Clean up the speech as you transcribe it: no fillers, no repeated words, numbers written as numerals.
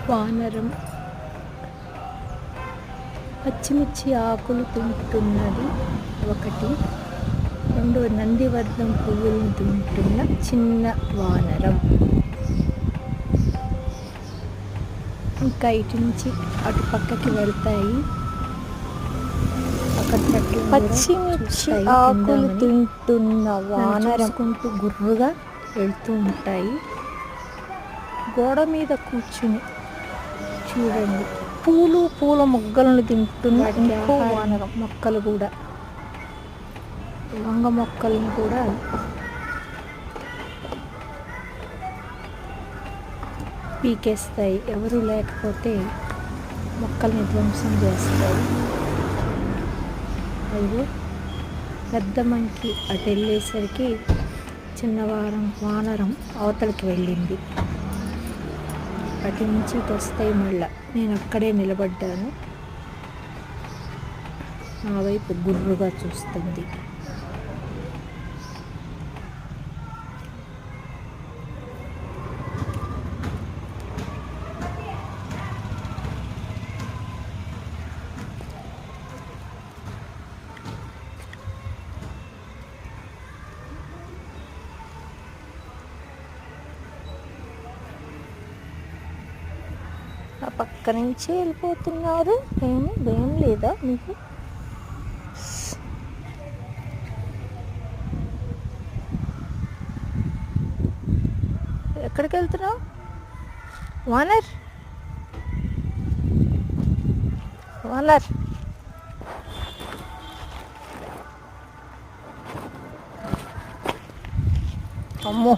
వానరం పచ్చిమిర్చి ఆకులు తింటున్నది ఒకటి. రెండు నందివర్ధనం పువ్వులను తింటున్న చిన్న వానరం. ఇంకా ఇటు నుంచి అటు పక్కకి వెళ్తాయి. అక్కడ పచ్చిమిర్చి ఆకులు తింటున్న వానరం గుర్రుగా వెళ్తూ ఉంటాయి. గోడ మీద కూర్చుని చూడండి, పూల మొగ్గలను తింటున్న ఇంకో వానరం. మొక్కలు కూడా, వంగ మొక్కలను కూడా పీకేస్తాయి. ఎవరు లేకపోతే మొక్కల్ని ధ్వంసం చేస్తాయి. అయ్యో, పెద్ద మంకి అటు వెళ్ళేసరికి వానరం అవతలికి వెళ్ళింది. అటు నుంచి ఇటు వస్తాయి. మళ్ళా నేను అక్కడే నిలబడ్డాను. నా వైపు గుర్రుగా చూస్తుంది. ఆ పక్క నుంచి వెళ్ళిపోతున్నారు. భయం లేదా మీకు? ఎక్కడికి వెళ్తున్నావు వానర్? అమ్మో,